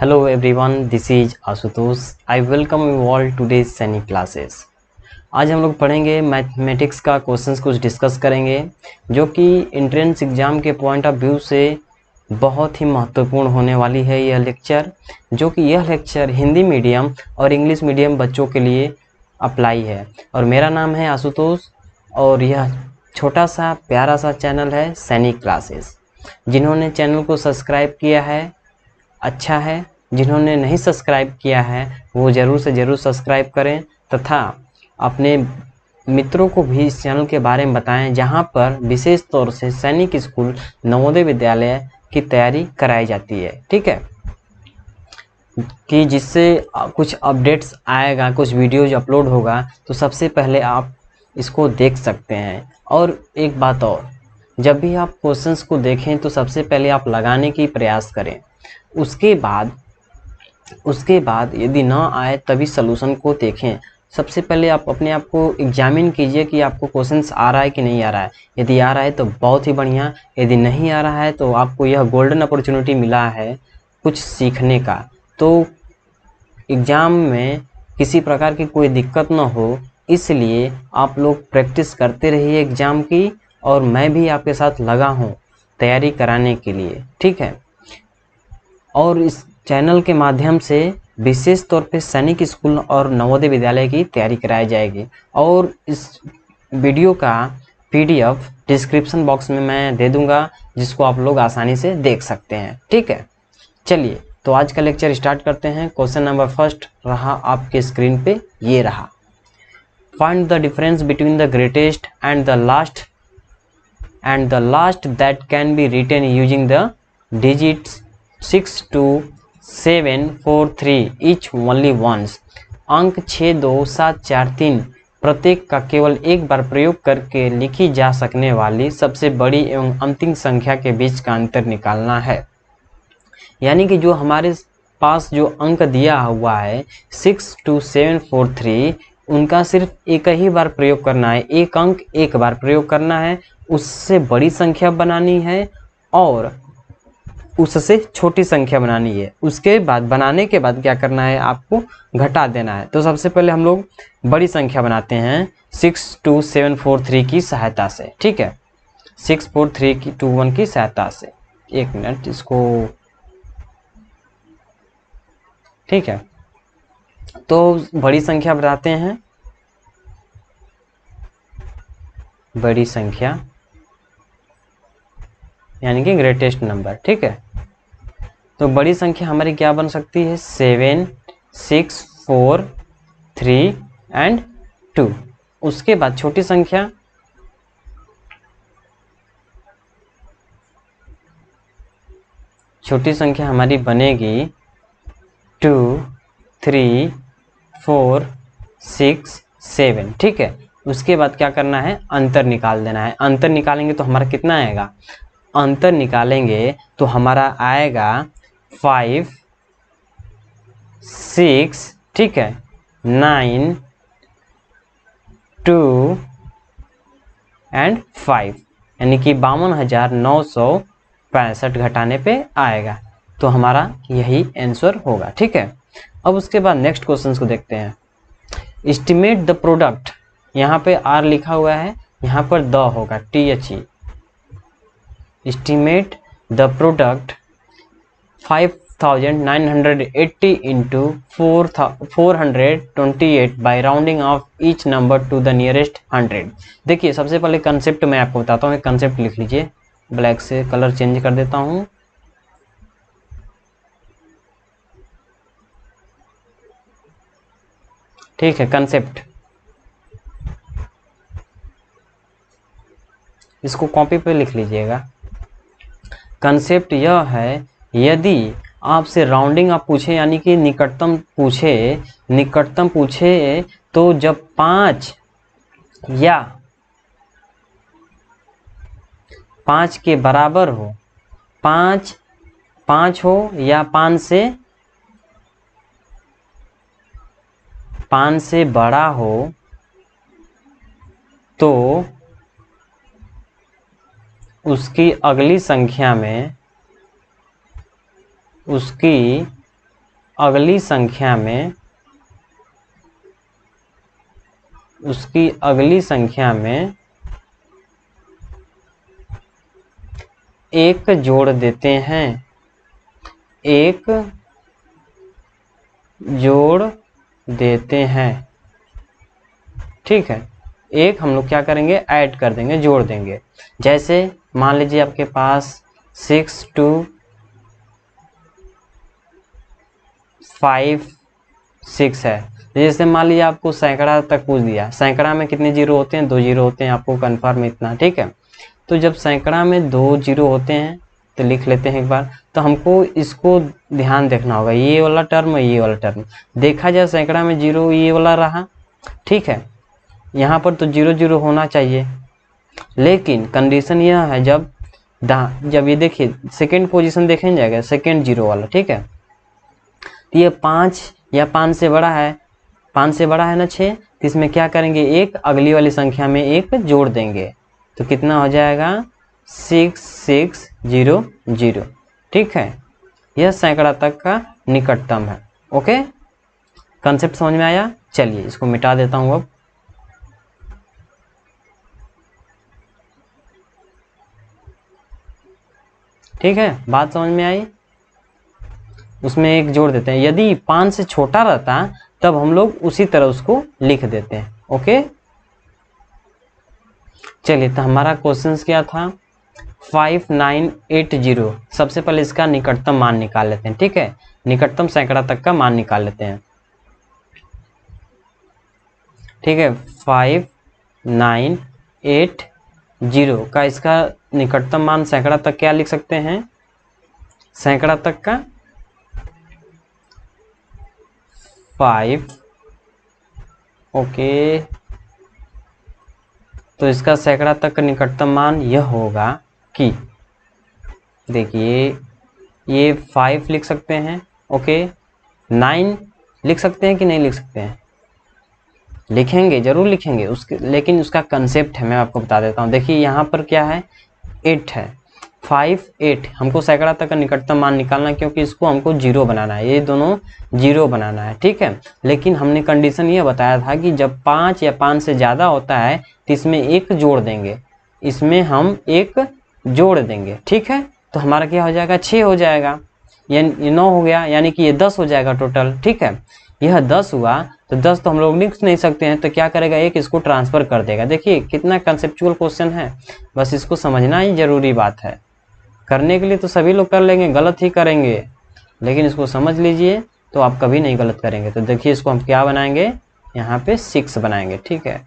Hello everyone, this is Ashutosh. I welcome you all today's सैनिक classes. आज हम लोग पढ़ेंगे मैथमेटिक्स का क्वेश्चंस कुछ डिस्कस करेंगे जो कि एंट्रेंस एग्ज़ाम के पॉइंट ऑफ व्यू से बहुत ही महत्वपूर्ण होने वाली है यह लेक्चर, जो कि यह लेक्चर हिंदी मीडियम और इंग्लिश मीडियम बच्चों के लिए अप्लाई है. और मेरा नाम है आशुतोष और यह छोटा सा प्यारा सा चैनल है सैनिक क्लासेस. जिन्होंने चैनल को सब्सक्राइब किया है अच्छा है, जिन्होंने नहीं सब्सक्राइब किया है वो ज़रूर से ज़रूर सब्सक्राइब करें तथा अपने मित्रों को भी इस चैनल के बारे में बताएं, जहां पर विशेष तौर से सैनिक स्कूल नवोदय विद्यालय की तैयारी कराई जाती है. ठीक है, कि जिससे कुछ अपडेट्स आएगा, कुछ वीडियोज अपलोड होगा तो सबसे पहले आप इसको देख सकते हैं. और एक बात और, जब भी आप क्वेश्चंस को देखें तो सबसे पहले आप लगाने की प्रयास करें. उसके बाद यदि ना आए तभी सलूशन को देखें. सबसे पहले आप अपने आप को एग्जामिन कीजिए कि आपको क्वेश्चंस आ रहा है कि नहीं आ रहा है. यदि आ रहा है तो बहुत ही बढ़िया, यदि नहीं आ रहा है तो आपको यह गोल्डन अपॉर्चुनिटी मिला है कुछ सीखने का. तो एग्ज़ाम में किसी प्रकार की कोई दिक्कत ना हो, इसलिए आप लोग प्रैक्टिस करते रहिए एग्ज़ाम की. और मैं भी आपके साथ लगा हूँ तैयारी कराने के लिए. ठीक है, और इस चैनल के माध्यम से विशेष तौर पे सैनिक स्कूल और नवोदय विद्यालय की तैयारी कराई जाएगी. और इस वीडियो का पीडीएफ डिस्क्रिप्शन बॉक्स में मैं दे दूंगा, जिसको आप लोग आसानी से देख सकते हैं. ठीक है, चलिए तो आज का लेक्चर स्टार्ट करते हैं. क्वेश्चन नंबर फर्स्ट रहा आपके स्क्रीन पे, ये रहा. Find the difference between the greatest and the last that can be written using the digits 6 2 7 4 3 each only once. अंक 6 2 7 4 3 प्रत्येक का केवल एक बार प्रयोग करके लिखी जा सकने वाली सबसे बड़ी एवं अंतिम संख्या के बीच का अंतर निकालना है. यानी कि जो हमारे पास जो अंक दिया हुआ है 6 2 7 4 3, उनका सिर्फ एक ही बार प्रयोग करना है. एक अंक एक बार प्रयोग करना है, उससे बड़ी संख्या बनानी है और उससे छोटी संख्या बनानी है. उसके बाद बनाने के बाद क्या करना है, आपको घटा देना है. तो सबसे पहले हम लोग बड़ी संख्या बनाते हैं 6 2 7 4 3 की सहायता से. ठीक है, 6 4 3 2 1 की सहायता से. एक मिनट इसको. ठीक है, तो बड़ी संख्या बनाते हैं, बड़ी संख्या यानी कि ग्रेटेस्ट नंबर. ठीक है, तो बड़ी संख्या हमारी क्या बन सकती है, 7 6 4 3 एंड 2. उसके बाद छोटी संख्या हमारी बनेगी 2 3 4 6 7. ठीक है, उसके बाद क्या करना है, अंतर निकाल देना है. अंतर निकालेंगे तो हमारा कितना आएगा, अंतर निकालेंगे तो हमारा आएगा 5 6. ठीक है, 9 2 एंड 5, यानी कि 52,965 घटाने पे आएगा. तो हमारा यही आंसर होगा. ठीक है, अब उसके बाद नेक्स्ट क्वेश्चन को देखते हैं. एस्टिमेट द प्रोडक्ट, यहाँ पे आर लिखा हुआ है, यहाँ पर द होगा THE. Estimate the product 5,980 into 428 by rounding off each number two the nearest 100. देखिए सबसे पहले कंसेप्ट मैं आपको बताता हूँ. कंसेप्ट लिख लीजिए, ब्लैक से कलर चेंज कर देता हूँ. ठीक है, कंसेप्ट इसको कॉपी पे लिख लीजिएगा. कंसेप्ट यह है, यदि आपसे राउंडिंग आप पूछे यानी कि निकटतम पूछे तो जब 5 या 5 के बराबर हो, 5 हो या 5 से बड़ा हो, तो उसकी अगली संख्या में उसकी अगली संख्या में उसकी अगली संख्या में एक जोड़ देते हैं, एक जोड़ देते हैं। ठीक है, एक हम लोग क्या करेंगे, ऐड कर देंगे, जोड़ देंगे। जैसे मान लीजिए आपके पास 6 2 5 6 है। जैसे मान लीजिए आपको सैकड़ा तक पूछ दिया, सैकड़ा में कितने जीरो होते हैं, 2 जीरो होते हैं, आपको कन्फर्म इतना। ठीक है, तो जब सैकड़ा में 2 जीरो होते हैं तो लिख लेते हैं एक बार। तो हमको इसको ध्यान देखना होगा, ये वाला टर्म, ये वाला टर्म देखा जाए, सैकड़ा में जीरो ये वाला रहा। ठीक है, यहाँ पर तो 0 0 होना चाहिए, लेकिन कंडीशन यह है जब ये देखिए सेकेंड पोजीशन देखें जाएगा, सेकेंड जीरो वाला। ठीक है, तो ये 5 या 5 से बड़ा है, 5 से बड़ा है ना 6, तो इसमें क्या करेंगे, एक अगली वाली संख्या में एक जोड़ देंगे, तो कितना हो जाएगा 6 6 0 0। ठीक है, यह सैकड़ा तक का निकटतम है। ओके, कंसेप्ट समझ में आया? चलिए इसको मिटा देता हूँ अब। ठीक है, बात समझ में आई? उसमें एक जोड़ देते हैं। यदि 5 से छोटा रहता तब हम लोग उसी तरह उसको लिख देते हैं। ओके, चलिए तो हमारा क्वेश्चन क्या था, 5980। सबसे पहले इसका निकटतम मान निकाल लेते हैं। ठीक है, निकटतम सैकड़ा तक का मान निकाल लेते हैं। ठीक है, 5980 का इसका निकटतम मान सैकड़ा तक क्या लिख सकते हैं, सैकड़ा तक का 5। ओके, तो इसका सैकड़ा तक का निकटतम मान यह होगा कि देखिए ये 5 लिख सकते हैं। ओके, 9 लिख सकते हैं कि नहीं लिख सकते हैं, लिखेंगे, जरूर लिखेंगे उसके, लेकिन उसका कंसेप्ट है, मैं आपको बता देता हूँ। देखिए यहाँ पर क्या है, 8 है, 5 8 हमको सैकड़ा तक का निकटतम मान निकालना है, क्योंकि इसको हमको 0 बनाना है, ये दोनों 0 बनाना है। ठीक है, लेकिन हमने कंडीशन ये बताया था कि जब 5 या 5 से ज़्यादा होता है तो इसमें एक जोड़ देंगे, इसमें हम एक जोड़ देंगे। ठीक है, तो हमारा क्या हो जाएगा, 6 हो जाएगा, ये 9 हो गया, यानी कि ये 10 हो जाएगा टोटल। ठीक है, यह 10 हुआ, तो 10 तो हम लोग लिख नहीं सकते हैं, तो क्या करेगा, एक इसको ट्रांसफर कर देगा। देखिए कितना कंसेप्चुअल क्वेश्चन है, बस इसको समझना ही जरूरी बात है। करने के लिए तो सभी लोग कर लेंगे, गलत ही करेंगे, लेकिन इसको समझ लीजिए तो आप कभी नहीं गलत करेंगे। तो देखिए इसको हम क्या बनाएंगे, यहाँ पे 6 बनाएंगे। ठीक है,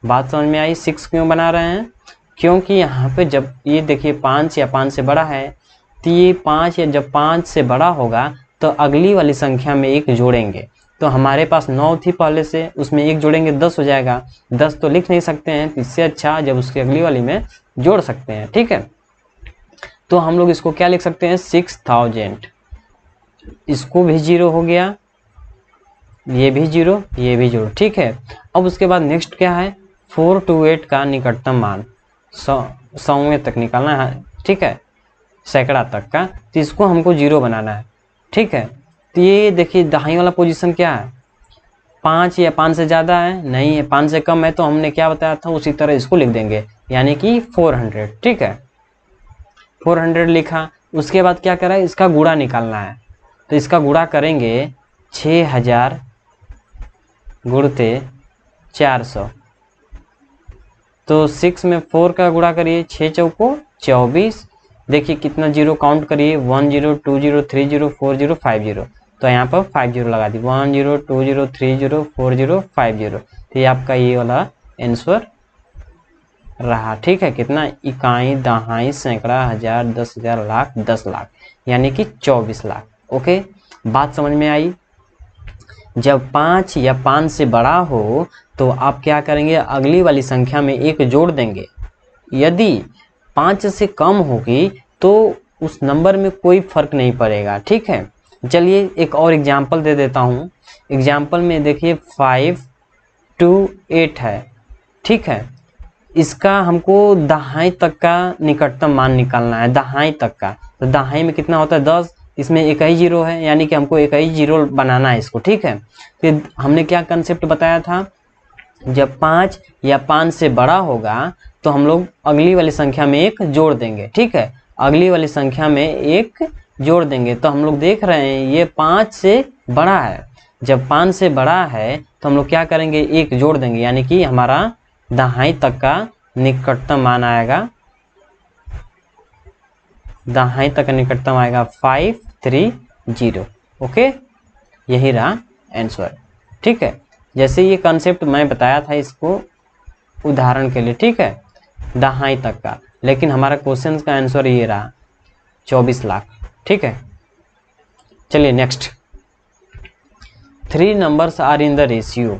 बात समझ में आई? 6 क्यों बना रहे हैं, क्योंकि यहाँ पे जब ये देखिए 5 या 5 से बड़ा है, तो ये 5 या जब 5 से बड़ा होगा तो अगली वाली संख्या में एक जोड़ेंगे। तो हमारे पास 9 थी पहले से, उसमें एक जोड़ेंगे 10 हो जाएगा। 10 तो लिख नहीं सकते हैं, इससे अच्छा जब उसकी अगली वाली में जोड़ सकते हैं। ठीक है, तो हम लोग इसको क्या लिख सकते हैं, 6000। इसको भी 0 हो गया, ये भी 0, ये भी 0। ठीक है, अब उसके बाद नेक्स्ट क्या है, 428 का निकटतम मान 100वें तक निकालना है। ठीक है, सैकड़ा तक का, तो इसको हमको 0 बनाना है। ठीक है, तो ये देखिए दाहिनी वाला पोजीशन क्या है, 5 या 5 से ज़्यादा है, नहीं है, 5 से कम है, तो हमने क्या बताया था उसी तरह इसको लिख देंगे, यानी कि 400। ठीक है, 400 लिखा, उसके बाद क्या करा है, इसका गुणा निकालना है। तो इसका गुणा करेंगे 6000 गुणते 400, तो 6 में 4 का गुणा करिए, 6 चौको 24। देखिए कितना जीरो काउंट करिए, 1 0 2 0 3 0 4 0 5 0, तो यहाँ पर 5 0 लगा दी, 1 0 2 0 3 0 4 0 5 0। तो ये आपका ये वाला आंसर रहा। ठीक है, कितना, इकाई, दहाई, सैकड़ा, हजार, 10,000, लाख, 10 लाख, यानी कि 24 लाख। ओके, बात समझ में आई? जब 5 या 5 से बड़ा हो तो आप क्या करेंगे, अगली वाली संख्या में एक जोड़ देंगे। यदि 5 से कम होगी तो उस नंबर में कोई फर्क नहीं पड़ेगा। ठीक है, चलिए एक और एग्जाम्पल दे देता हूँ। एग्जाम्पल में देखिए 5 2 8 है। ठीक है, इसका हमको दहाई तक का निकटतम मान निकालना है, दहाई तक का। तो दहाई में कितना होता है, 10, इसमें एक ही जीरो है, यानी कि हमको एक ही जीरो बनाना है इसको, ठीक है। फिर हमने क्या कंसेप्ट बताया था, जब 5 या 5 से बड़ा होगा तो हम लोग अगली वाली संख्या में एक जोड़ देंगे, ठीक है। अगली वाली संख्या में एक जोड़ देंगे, तो हम लोग देख रहे हैं ये 5 से बड़ा है। जब 5 से बड़ा है तो हम लोग क्या करेंगे, एक जोड़ देंगे, यानी कि हमारा दहाई तक का निकटतम मान आएगा, दहाई तक का निकटतम आएगा 530। ओके, यही रहा आंसर, ठीक है। जैसे ये कंसेप्ट मैं बताया था इसको उदाहरण के लिए, ठीक है, दहाई तक का, लेकिन हमारा क्वेश्चन का आंसर ये रहा 24 लाख, ठीक है। चलिए next, 3 numbers are in the ratio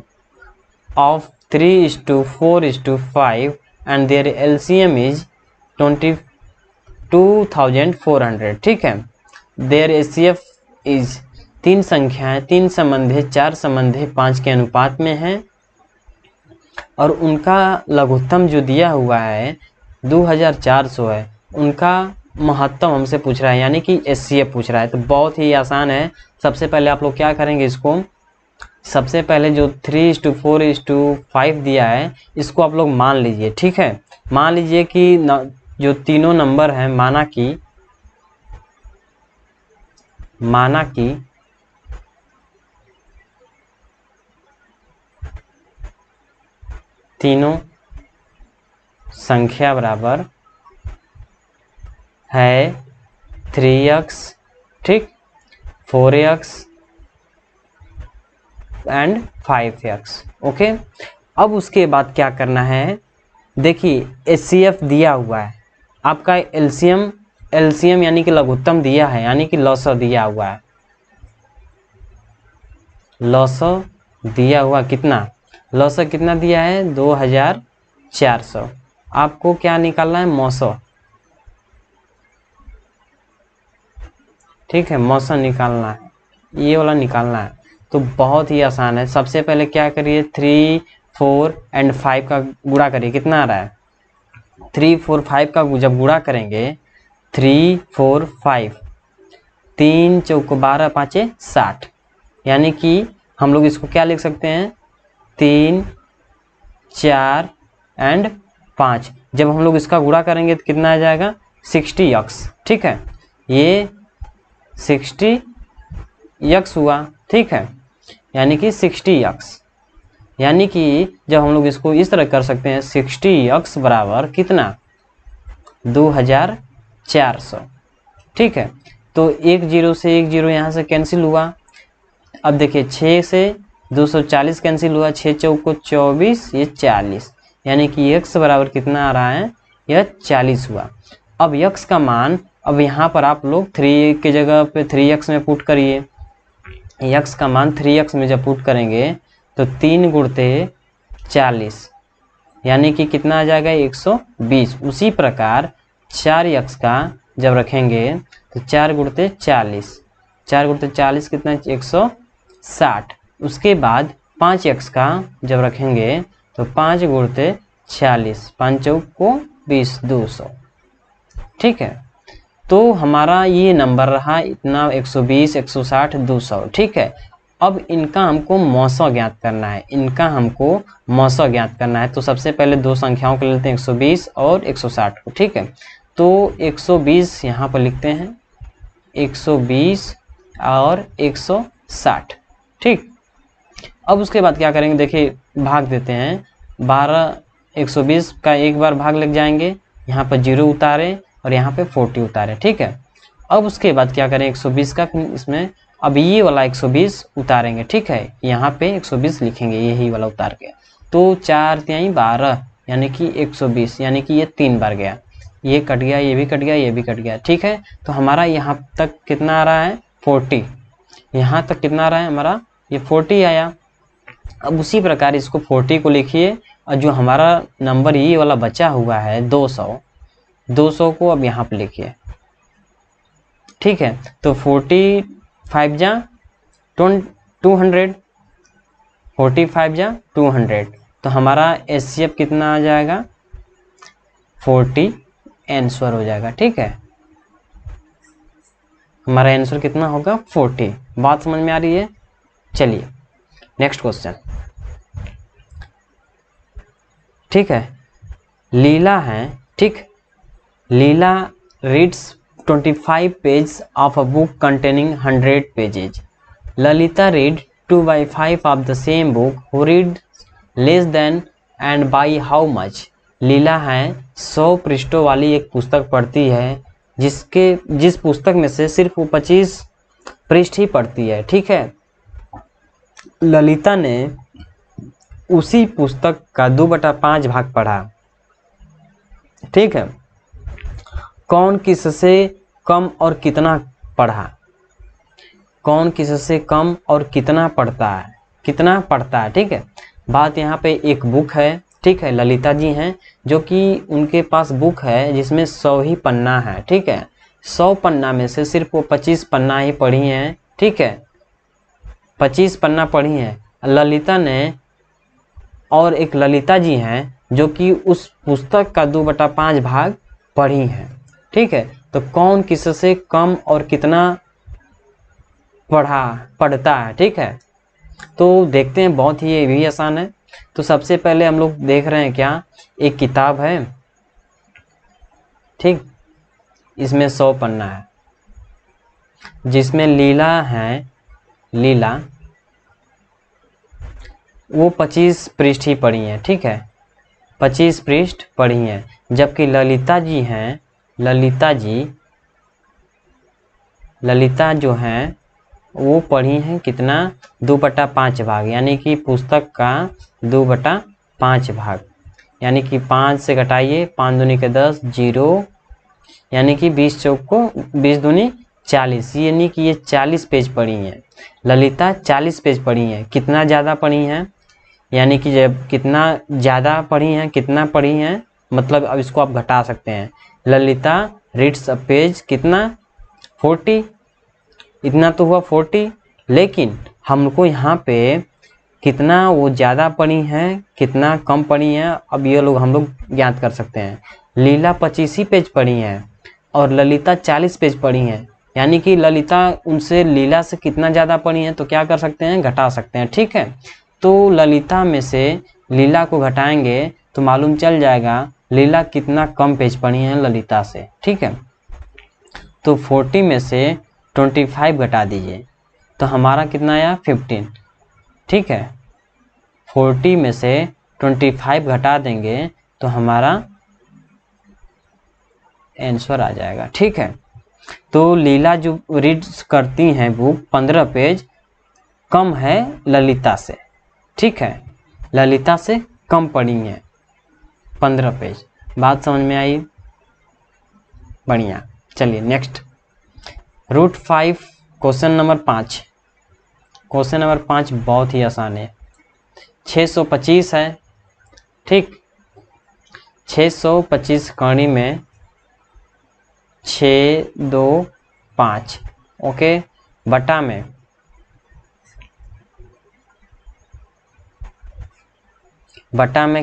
of 3:4:5 and their LCM is 22,400, ठीक है। their HCF is 3 संख्याएं 3 संबंधे 4 संबंधे 5 के अनुपात में है, और उनका लघुत्तम जो दिया हुआ है 2400 है। उनका महत्तम हमसे पूछ रहा है, यानी कि HCF पूछ रहा है। तो बहुत ही आसान है। सबसे पहले आप लोग क्या करेंगे, इसको सबसे पहले जो 3:4:5 दिया है इसको आप लोग मान लीजिए, ठीक है। मान लीजिए कि जो तीनों नंबर हैं, माना कि तीनों संख्या बराबर है 3x, ठीक, 4x एंड 5x। ओके, अब उसके बाद क्या करना है, देखिए HCF दिया हुआ है, आपका LCM यानी कि लघुत्तम दिया है, यानी कि लॉस दिया हुआ है, लॉस दिया हुआ कितना, लॉस कितना दिया है 2400। आपको क्या निकालना है, मौसो, ठीक है, मौसम निकालना है, ये वाला निकालना है। तो बहुत ही आसान है। सबसे पहले क्या करिए, 3, 4 एंड 5 का गुणा करिए, कितना आ रहा है 3, 4, 5 का जब गुणा करेंगे 3, 4, 5, 3 चौक 12 5 60, यानी कि हम लोग इसको क्या लिख सकते हैं 3, 4 एंड 5। जब हम लोग इसका गुणा करेंगे तो कितना आ जाएगा 60x, ठीक है, ये 60x हुआ, ठीक है, यानी कि 60x, यानी कि जब हम लोग इसको इस तरह कर सकते हैं 60x बराबर कितना 2400, ठीक है। तो एक जीरो से एक जीरो यहाँ से कैंसिल हुआ। अब देखिए 6 से 240 कैंसिल हुआ, 6 चौको 24, ये 40, यानी कि x बराबर कितना आ रहा है, यह 40 हुआ। अब x का मान, अब यहाँ पर आप लोग 3 की जगह पे 3x में पुट करिए। x का मान 3x में जब पुट करेंगे तो 3 गुणते 40, यानी कि कितना आ जाएगा 120। उसी प्रकार 4x का जब रखेंगे तो 4 गुणते 40, 4 गुणते 40 कितना 160। उसके बाद 5x का जब रखेंगे तो 5 गुणते 40, 5 चौक को 20, 200, ठीक है। तो हमारा ये नंबर रहा इतना 120, 160, 200, ठीक है। अब इनका हमको मौसा ज्ञात करना है, इनका हमको मौसा ज्ञात करना है। तो सबसे पहले दो संख्याओं को लेते हैं 120 और 160 को, ठीक है। तो 120 यहाँ पर लिखते हैं, 120 और 160, ठीक। अब उसके बाद क्या करेंगे, देखिए भाग देते हैं 12, 120 का एक बार भाग लग जाएंगे, यहाँ पर 0 उतारे और यहाँ पे 40 उतारे, ठीक है। अब उसके बाद क्या करें 120 का इसमें, अब ये वाला 120 उतारेंगे, ठीक है, यहाँ पे 120 लिखेंगे, यही वाला उतार के। तो 4 तिहाई 12, यानी कि 120, यानी कि ये 3 बार गया, ये कट गया, ये भी कट गया, ये भी कट गया, ठीक है। तो हमारा यहाँ तक कितना आ रहा है 40, यहाँ तक कितना आ रहा है हमारा, ये 40 आया। अब उसी प्रकार इसको 40 को लिखिए, और जो हमारा नंबर ये वाला बचा हुआ है 200 को अब यहाँ पे लिखिए, ठीक है। तो 45 जा 200, 45 जा 200, तो हमारा HCF कितना आ जाएगा 40 आंसर हो जाएगा, ठीक है। हमारा आंसर कितना होगा 40। बात समझ में आ रही है? चलिए नेक्स्ट क्वेश्चन। ठीक है, लीला है, ठीक, Leela reads 25 page of a book containing 100 pages. Lalita read 2/5 of the same book who read less than and by how much. Leela है 100 पृष्ठों वाली एक पुस्तक पढ़ती है जिस पुस्तक में से सिर्फ वो 25 पृष्ठ ही पढ़ती है। ठीक है, ललिता ने उसी पुस्तक का 2/5 भाग पढ़ा। ठीक है, कौन किससे कम और कितना पढ़ा? कौन किससे कम और कितना पढ़ता है? कितना पढ़ता है? ठीक है, बात यहाँ पे एक बुक है। ठीक है, ललिता जी हैं जो कि उनके पास बुक है जिसमें 100 ही पन्ना है। ठीक है, 100 पन्ना में से सिर्फ वो 25 पन्ना ही पढ़ी हैं। ठीक है, 25 पन्ना पढ़ी हैं ललिता ने, और एक ललिता जी हैं जो कि उस पुस्तक का 2/5 भाग पढ़ी हैं। ठीक है, तो कौन किससे कम और कितना पढ़ता है? ठीक है, तो देखते हैं, बहुत ही ये भी आसान है। तो सबसे पहले हम लोग देख रहे हैं क्या, एक किताब है, ठीक, इसमें 100 पन्ना है जिसमें लीला है, लीला वो 25 पृष्ठ ही पढ़ी हैं। ठीक है, 25 पृष्ठ पढ़ी हैं, जबकि ललिता जी हैं, ललिता जो हैं वो पढ़ी हैं कितना, 2/5 भाग, यानी कि पुस्तक का 2/5 भाग, यानी कि 5 से घटाइए, 5 दूनी के 10, 0, यानी कि 20 चौक को 20 दूनी 40, यानी कि ये 40 पेज पढ़ी हैं। ललिता 40 पेज पढ़ी हैं। कितना ज़्यादा पढ़ी हैं, यानी कि जब कितना ज़्यादा पढ़ी हैं, कितना पढ़ी हैं, मतलब अब इसको आप घटा सकते हैं। ललिता रीड्स अ पेज कितना, 40, इतना तो हुआ 40, लेकिन हमको यहाँ पे कितना वो ज़्यादा पढ़ी हैं, कितना कम पढ़ी हैं, अब ये लोग हम लोग ज्ञात कर सकते हैं। लीला 25 ही पेज पढ़ी हैं और ललिता 40 पेज पढ़ी हैं, यानी कि ललिता उनसे लीला से कितना ज़्यादा पढ़ी हैं, तो क्या कर सकते हैं, घटा सकते हैं। ठीक है, तो ललिता में से लीला को घटाएंगे तो मालूम चल जाएगा लीला कितना कम पेज पढ़ी हैं ललिता से। ठीक है, तो 40 में से 25 घटा दीजिए तो हमारा कितना आया, 15। ठीक है, 40 में से 25 घटा देंगे तो हमारा आंसर आ जाएगा। ठीक है, तो लीला जो रीड्स करती हैं बुक 15 पेज कम है ललिता से। ठीक है, ललिता से कम पढ़ी हैं 15 पेज। बात समझ में आई? बढ़िया। चलिए next, √5 question number 5। Question number 5 बहुत ही आसान है, 625 है। ठीक, 625 कड़ी में 6, 2, 5, ओके, बटा में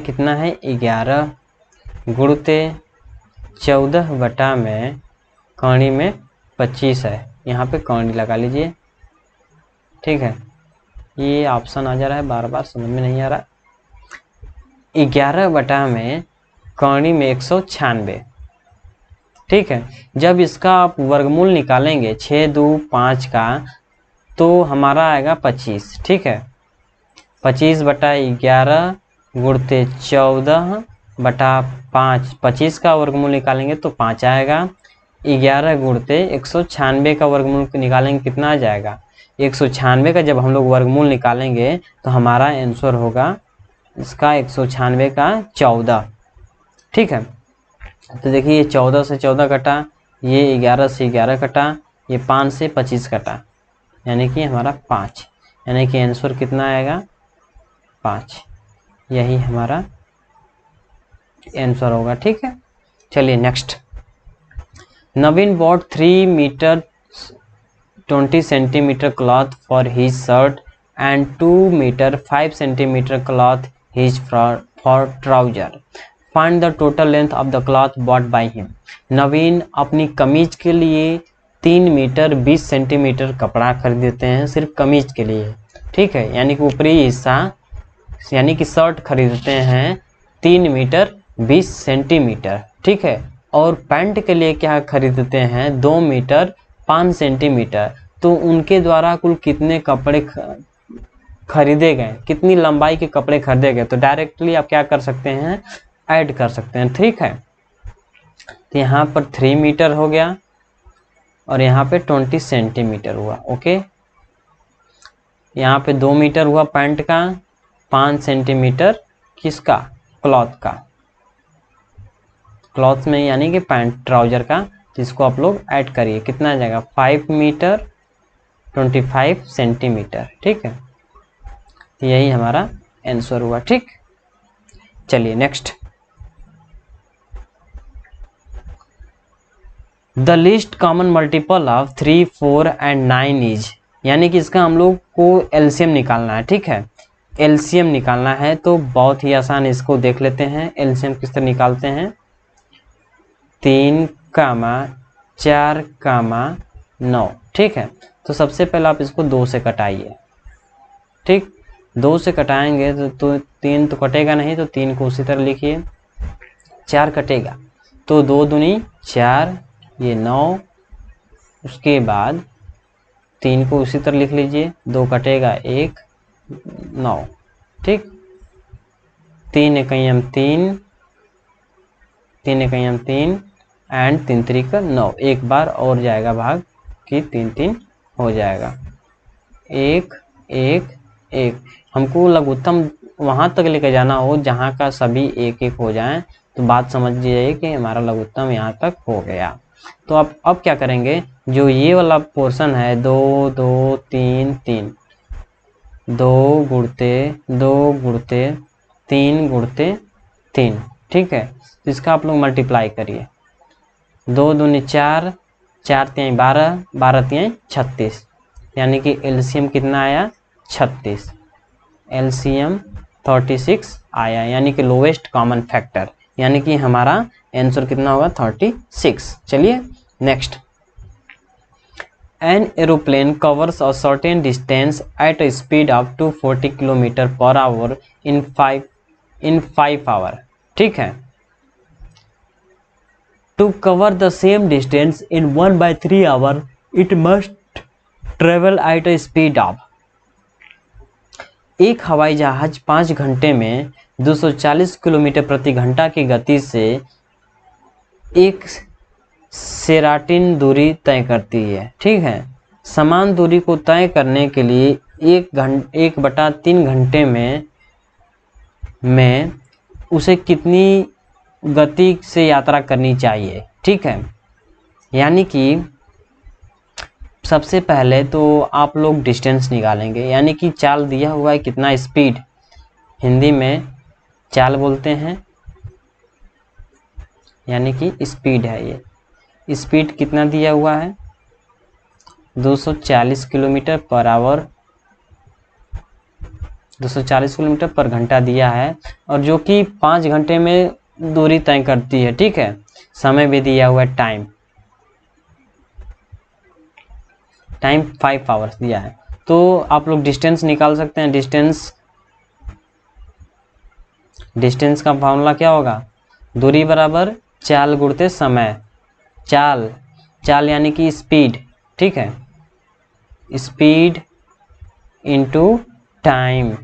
कितना है, 11, गुणते 14 बटा में कड़ी में 25 है। यहाँ पे कड़ी लगा लीजिए। ठीक है, ये ऑप्शन आ जा रहा है बार बार, समझ में नहीं आ रहा। 11 बटा में कड़ी में 196। ठीक है, जब इसका आप वर्गमूल निकालेंगे 6, 2, 5 का, तो हमारा आएगा 25। ठीक है, 25 बटा 11 गुणते 14 बटा 5, 25 का वर्गमूल निकालेंगे तो 5 आएगा। 11 गुणते 196 का वर्गमूल निकालेंगे कितना आ जाएगा, 196 का जब हम लोग वर्गमूल निकालेंगे तो हमारा आंसर होगा इसका 196 का 14। ठीक है, तो देखिए ये 14 से 14 कटा, ये 11 से 11 कटा, ये 5 से 25 कटा, यानी कि हमारा 5, यानी कि आंसर कितना आएगा, 5। यही हमारा आंसर होगा। ठीक है, चलिए next, Naveen bought 3 metre 20 centimetre cloth for his shirt and 2 metre 5 centimetre cloth his for trouser. Find the total length of the cloth bought by him. Naveen अपनी कमीज के लिए 3 मीटर 20 सेंटीमीटर कपड़ा खरीदते हैं सिर्फ कमीज के लिए, ठीक है। यानी कि ऊपरी हिस्सा यानी कि शर्ट खरीदते हैं 3 मीटर 20 सेंटीमीटर, ठीक है। और पैंट के लिए क्या खरीदते हैं 2 मीटर 5 सेंटीमीटर। तो उनके द्वारा कुल कितने कपड़े खरीदे गए, कितनी लंबाई के कपड़े खरीदे गए, तो डायरेक्टली आप क्या कर सकते हैं, ऐड कर सकते हैं, ठीक है। तो यहाँ पर 3 मीटर हो गया और यहाँ पे 20 सेंटीमीटर हुआ, ओके। यहाँ पे 2 मीटर हुआ पैंट का, 5 सेंटीमीटर किसका, क्लॉथ का, क्लॉथ में यानी कि पैंट ट्राउजर का। जिसको आप लोग ऐड करिए, कितना आ जाएगा 5 मीटर 25 सेंटीमीटर, ठीक है। तो यही हमारा आंसर हुआ, ठीक। चलिए next, the least common multiple of 3, 4 and 9 is, यानी कि इसका हम लोग को एलसीएम निकालना है, ठीक है। एलसीएम निकालना है तो बहुत ही आसान, इसको देख लेते हैं एलसीएम किस तरह निकालते हैं। 3, 4, 9, ठीक है। तो सबसे पहले आप इसको 2 से कटाइए, ठीक। 2 से कटाएंगे तो 3 तो कटेगा नहीं, तो 3 को उसी तरह लिखिए। 4 कटेगा तो 2 दूनी 4, ये 9, उसके बाद 3 को उसी तरह लिख लीजिए, 2 कटेगा 1, 9, ठीक। 3 एकम 3, 3 एकम 3 एंड 3 3 का 9, एक बार और जाएगा भाग कि 3 3 हो जाएगा, 1 1 1। हमको लघुत्तम वहाँ तक लेकर जाना हो जहाँ का सभी 1 1 हो जाएं, तो बात समझ जाइए कि हमारा लघुत्तम यहाँ तक हो गया। तो अब क्या करेंगे, जो ये वाला पोर्शन है 2 2 3 3, 2 गुणते 2 गुणते 3 गुणते 3, ठीक है। तो इसका आप लोग मल्टीप्लाई करिए, 2 दूनी 4, 4 तिहाई 12, 12 तिहाई 36, यानी कि एलसीएम कितना आया 36, एलसीएम 36 आया, यानी कि लोवेस्ट कॉमन फैक्टर, यानी कि हमारा आंसर कितना होगा 36। चलिए next, an aeroplane covers a certain distance at a speed of 240 kilometre per hour in 5 hour, ठीक है। To cover the same distance in 1/3 hour, it must travel at a speed of, एक हवाई जहाज 5 घंटे में 240 किलोमीटर प्रति घंटा की गति से एक सेराटिन दूरी तय करती है, ठीक है। समान दूरी को तय करने के लिए 1/3 घंटे में उसे कितनी गति से यात्रा करनी चाहिए, ठीक है। यानी कि सबसे पहले तो आप लोग डिस्टेंस निकालेंगे, यानी कि चाल दिया हुआ है कितना स्पीड, हिंदी में चाल बोलते हैं, यानी कि स्पीड है ये। स्पीड कितना दिया हुआ है 240 किलोमीटर पर आवर, 240 किलोमीटर पर घंटा दिया है, और जो कि 5 घंटे में दूरी तय करती है, ठीक है। समय भी दिया हुआ है, टाइम 5 आवर्स दिया है। तो आप लोग डिस्टेंस निकाल सकते हैं। डिस्टेंस का फॉर्मूला क्या होगा, दूरी बराबर चाल गुणते समय, चाल यानी कि स्पीड, ठीक है, speed into time,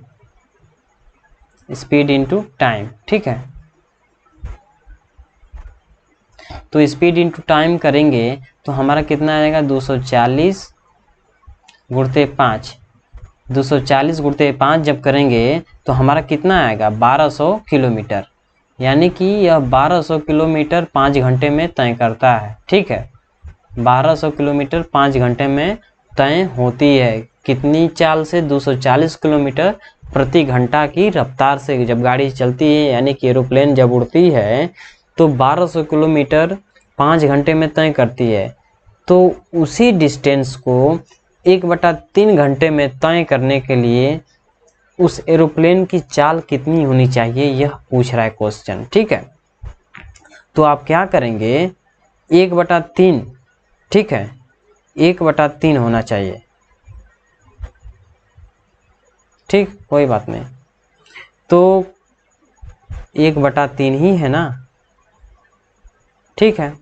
speed into time, ठीक है। तो स्पीड इंटू टाइम करेंगे तो हमारा कितना आएगा 240 गुणते 5, 240 गुणते 5 जब करेंगे तो हमारा कितना आएगा 1200 किलोमीटर, यानी कि यह 1200 किलोमीटर 5 घंटे में तय करता है, ठीक है। 1200 किलोमीटर 5 घंटे में तय होती है, कितनी चाल से 240 किलोमीटर प्रति घंटा की रफ्तार से जब गाड़ी चलती है, यानी कि एरोप्लेन जब उड़ती है तो 1200 किलोमीटर 5 घंटे में तय करती है। तो उसी डिस्टेंस को 1/3 घंटे में तय करने के लिए उस एरोप्लेन की चाल कितनी होनी चाहिए, यह पूछ रहा है क्वेश्चन, ठीक है। तो आप क्या करेंगे 1/3, ठीक है, 1/3 होना चाहिए। ठीक, कोई बात नहीं, तो 1/3 ही है ना। ठीक है,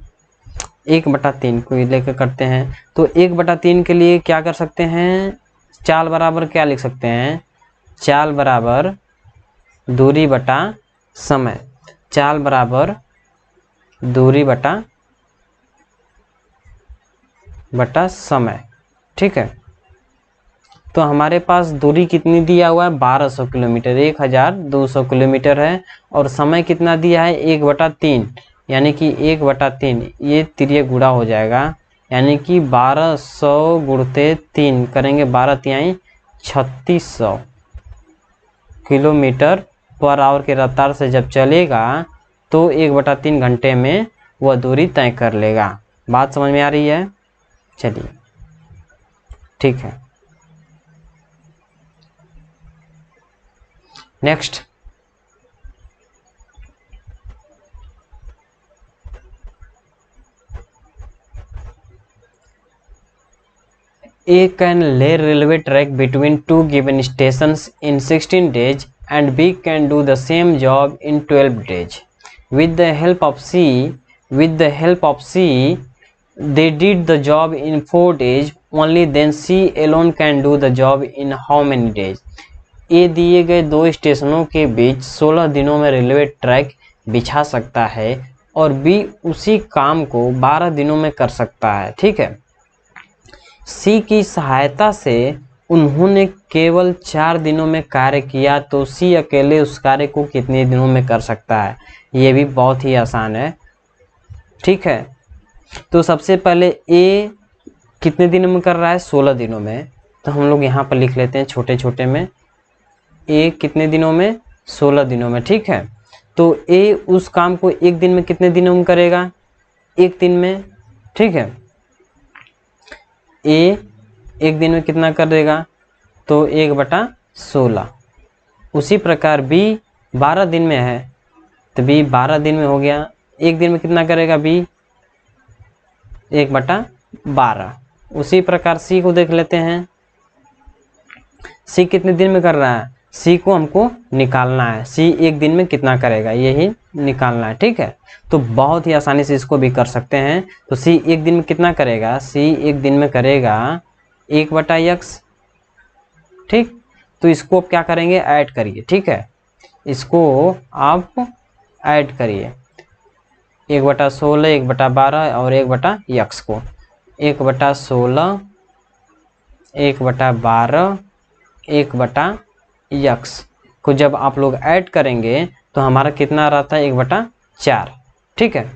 1/3 को लेकर करते हैं। तो 1/3 के लिए क्या कर सकते हैं, चाल बराबर क्या लिख सकते हैं, चाल बराबर दूरी बटा समय, चाल बराबर दूरी बटा समय। ठीक है, तो हमारे पास दूरी कितनी दिया हुआ है, 1200 किलोमीटर, 1200 किलोमीटर है, और समय कितना दिया है, 1/3, यानी कि 1/3 ये तिर्य गुणा हो जाएगा, यानी कि 1200 गुणते 3 करेंगे, 12×3 3600 किलोमीटर पर आवर के रफ्तार से जब चलेगा तो 1/3 घंटे में वह दूरी तय कर लेगा। बात समझ में आ रही है? चलिए ठीक है, next. A can lay railway track between two given stations in 16 days and B can do the same job in 12 days. With the help of C, they did the job in 4 days. Only then C alone can do the job in how many days? A दिए गए दो स्टेशनों के बीच 16 दिनों में railway track बिछा सकता है और B उसी काम को 12 दिनों में कर सकता है। ठीक है, सी की सहायता से उन्होंने केवल 4 दिनों में कार्य किया, तो सी अकेले उस कार्य को कितने दिनों में कर सकता है? ये भी बहुत ही आसान है। ठीक है, तो सबसे पहले ए कितने दिनों में कर रहा है, 16 दिनों में, तो हम लोग यहाँ पर लिख लेते हैं छोटे छोटे में, ए कितने दिनों में, 16 दिनों में। ठीक है, तो ए उस काम को एक दिन में कितने दिनों में करेगा, एक दिन में। ठीक है, ए एक दिन में कितना कर देगा, तो 1/16। उसी प्रकार बी 12 दिन में है, तो बी 12 दिन में हो गया, एक दिन में कितना करेगा बी, 1/12। उसी प्रकार सी को देख लेते हैं, सी कितने दिन में कर रहा है, सी को हमको निकालना है, सी एक दिन में कितना करेगा यही निकालना है। ठीक है, तो बहुत ही आसानी से इसको भी कर सकते हैं। तो सी एक दिन में कितना करेगा, सी एक दिन में करेगा 1/x। ठीक, तो इसको आप क्या करेंगे, ऐड करिए। ठीक है, इसको आप ऐड करिए, 1/16, 1/12 और 1/x को, 1/16, 1/12, 1/x को जब आप लोग ऐड करेंगे तो हमारा कितना रहता है, 1/4। ठीक है,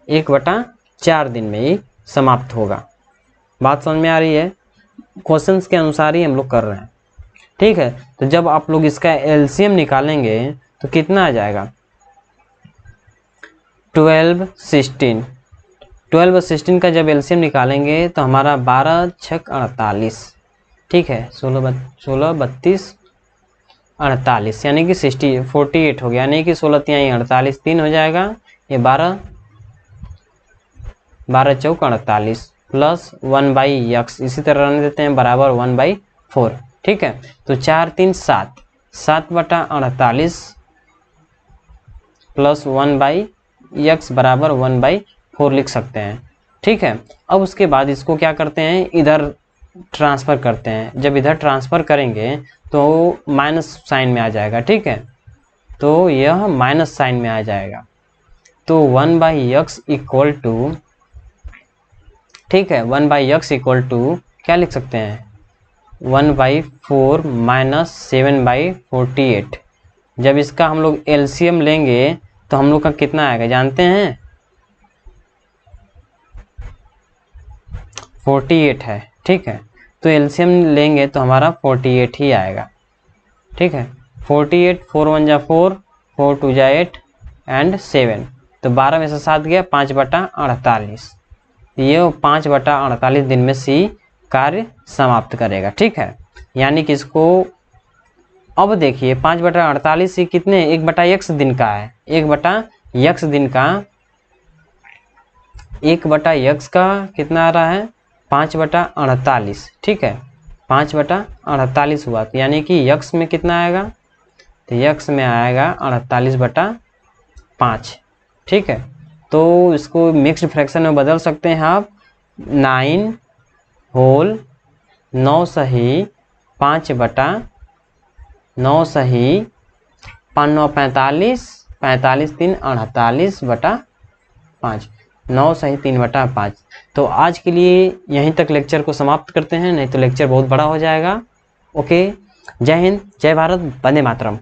1/4 दिन में ही समाप्त होगा। बात समझ में आ रही है? क्वेश्चंस के अनुसार ही हम लोग कर रहे हैं। ठीक है, तो जब आप लोग इसका एलसीएम निकालेंगे तो कितना आ जाएगा, 12, 16। 12 16 का जब एलसीएम निकालेंगे तो हमारा 12 छक 48। ठीक है, 16 32 48, यानी कि 48 हो गया, यानी कि 16 तिहाई 48, 3 हो जाएगा, ये 12 चौक 48 प्लस 1/x, इसी तरह रहने देते हैं, बराबर 1/4। ठीक है, तो 4 3 7, 7/48 प्लस 1/x बराबर 1/4 लिख सकते हैं। ठीक है, अब उसके बाद इसको क्या करते हैं, इधर ट्रांसफ़र करते हैं। जब इधर ट्रांसफ़र करेंगे तो माइनस साइन में आ जाएगा। ठीक है, तो यह माइनस साइन में आ जाएगा, तो 1/x इक्वल टू, ठीक है, 1/x इक्वल टू क्या लिख सकते हैं, 1/4 माइनस 7/48। जब इसका हम लोग एलसीएम लेंगे तो हम लोग का कितना आएगा जानते हैं, 48 है। ठीक है, तो एलसीएम लेंगे तो हमारा 48 ही आएगा। ठीक है, 48, 4 1 जा 4, 4 2 जा 8 एंड 7, तो 12 में से 7 गया, 5/48। ये 5/48 दिन में सी कार्य समाप्त करेगा। ठीक है, यानी कि इसको अब देखिए 5/48 सी कितने, 1/x दिन का है, 1/x दिन का, 1/x का कितना आ रहा है, 5/48, ठीक है, 5/48 हुआ, तो यानी कि यक्स में कितना आएगा, तो यक्स में आएगा 48/5, ठीक है। तो इसको मिक्स्ड फ्रैक्शन में बदल सकते हैं आप, 9 होल 9 सही 5/9 सही 5 9 45, 45 3 48/5, 9 सही 3/5। तो आज के लिए यहीं तक लेक्चर को समाप्त करते हैं, नहीं तो लेक्चर बहुत बड़ा हो जाएगा। ओके, जय हिंद, जय भारत, वंदे मातरम।